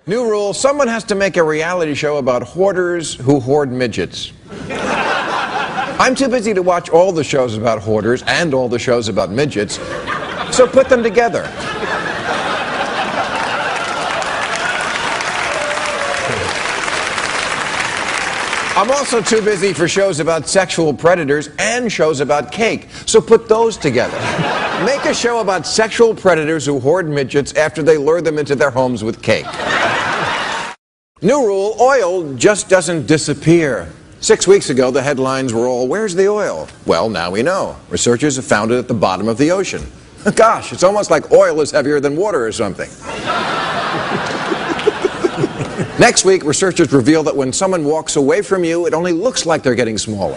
New rule, someone has to make a reality show about hoarders who hoard midgets. I'm too busy to watch all the shows about hoarders and all the shows about midgets, so put them together. I'm also too busy for shows about sexual predators and shows about cake, so put those together. Make a show about sexual predators who hoard midgets after they lure them into their homes with cake. New rule, oil just doesn't disappear. 6 weeks ago, the headlines were all, "Where's the oil?" Well, now we know. Researchers have found it at the bottom of the ocean. Gosh, it's almost like oil is heavier than water or something. Next week, researchers reveal that when someone walks away from you, it only looks like they're getting smaller.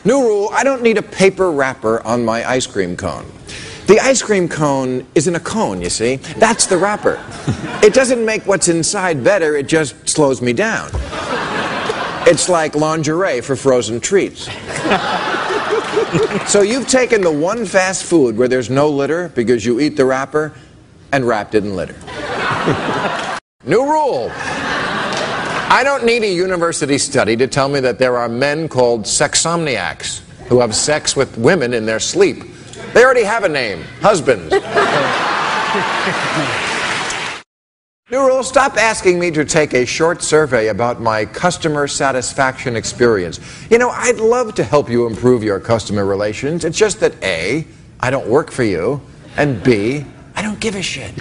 New rule, I don't need a paper wrapper on my ice cream cone. The ice cream cone isn't a cone, you see. That's the wrapper. It doesn't make what's inside better, it just slows me down. It's like lingerie for frozen treats. So you've taken the one fast food where there's no litter because you eat the wrapper and wrapped it in litter. New rule. I don't need a university study to tell me that there are men called sexomniacs who have sex with women in their sleep. They already have a name, husbands. New rule, stop asking me to take a short survey about my customer satisfaction experience. You know, I'd love to help you improve your customer relations. It's just that A, I don't work for you, and B, I don't give a shit.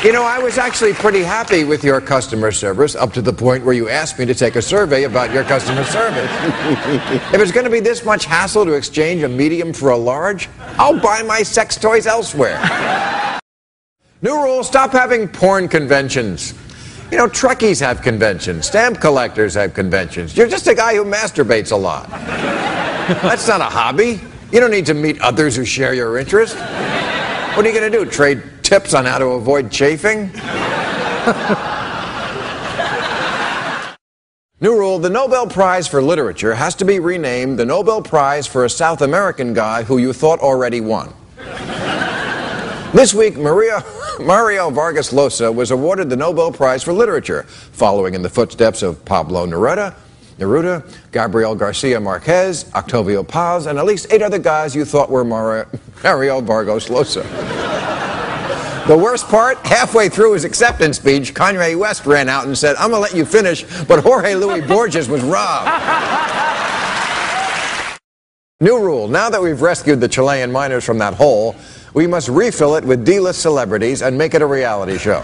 You know, I was actually pretty happy with your customer service up to the point where you asked me to take a survey about your customer service. If it's going to be this much hassle to exchange a medium for a large, I'll buy my sex toys elsewhere. New rule, stop having porn conventions. You know, Trekkies have conventions. Stamp collectors have conventions. You're just a guy who masturbates a lot. That's not a hobby. You don't need to meet others who share your interest. What are you going to do, trade tips on how to avoid chafing? New rule, the Nobel Prize for Literature has to be renamed the Nobel Prize for a South American guy who you thought already won. This week, Mario Vargas Llosa was awarded the Nobel Prize for Literature, following in the footsteps of Pablo Neruda, Gabriel Garcia Marquez, Octavio Paz, and at least 8 other guys you thought were Mario Vargas Llosa. The worst part, halfway through his acceptance speech, Kanye West ran out and said, "I'm going to let you finish, but Jorge Luis Borges was robbed." New rule, now that we've rescued the Chilean miners from that hole, we must refill it with D-list celebrities and make it a reality show.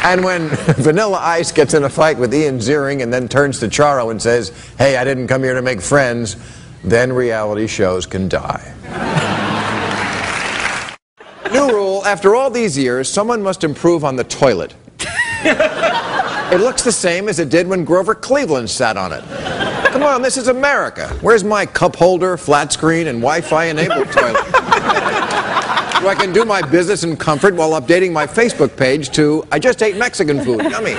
And when Vanilla Ice gets in a fight with Ian Ziering and then turns to Charo and says, "Hey, I didn't come here to make friends," then reality shows can die. New rule, after all these years, someone must improve on the toilet. It looks the same as it did when Grover Cleveland sat on it. Come on, this is America. Where's my cup holder, flat screen, and Wi-Fi enabled toilet? So I can do my business in comfort while updating my Facebook page to, "I just ate Mexican food, yummy."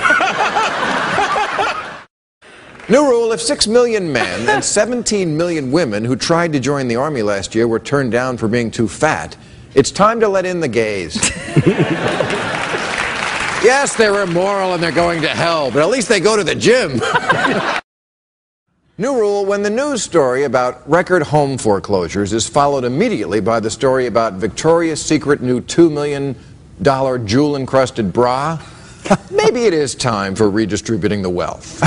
New rule, if 6 million men and 17 million women who tried to join the army last year were turned down for being too fat, it's time to let in the gays. Yes, they're immoral and they're going to hell, but at least they go to the gym. New rule, when the news story about record home foreclosures is followed immediately by the story about Victoria's Secret new $2 million jewel-encrusted bra, maybe it is time for redistributing the wealth.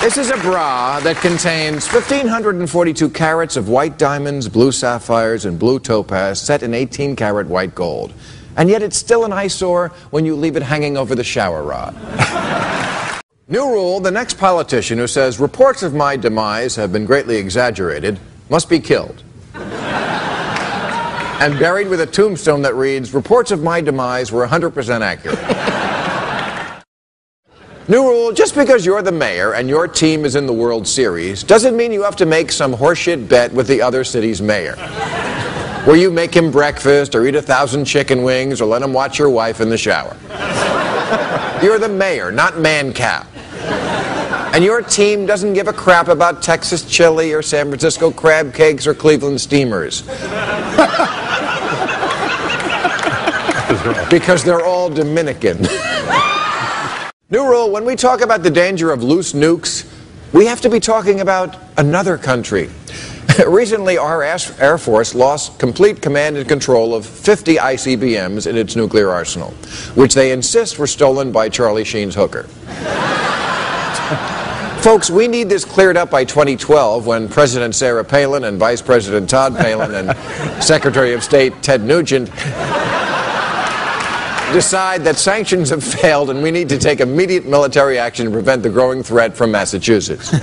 This is a bra that contains 1,542 carats of white diamonds, blue sapphires, and blue topaz set in 18-carat white gold. And yet it's still an eyesore when you leave it hanging over the shower rod. New rule, the next politician who says reports of my demise have been greatly exaggerated must be killed. And buried with a tombstone that reads, reports of my demise were 100% accurate. New rule, just because you're the mayor and your team is in the World Series doesn't mean you have to make some horseshit bet with the other city's mayor. Where you make him breakfast or eat 1,000 chicken wings or let him watch your wife in the shower. You're the mayor, not man cap. And your team doesn't give a crap about Texas chili or San Francisco crab cakes or Cleveland steamers. Because they're all Dominican. New rule, when we talk about the danger of loose nukes, we have to be talking about another country. Recently, our Air Force lost complete command and control of 50 ICBMs in its nuclear arsenal, which they insist were stolen by Charlie Sheen's hooker. Folks, we need this cleared up by 2012 when President Sarah Palin and Vice President Todd Palin and Secretary of State Ted Nugent decide that sanctions have failed and we need to take immediate military action to prevent the growing threat from Massachusetts.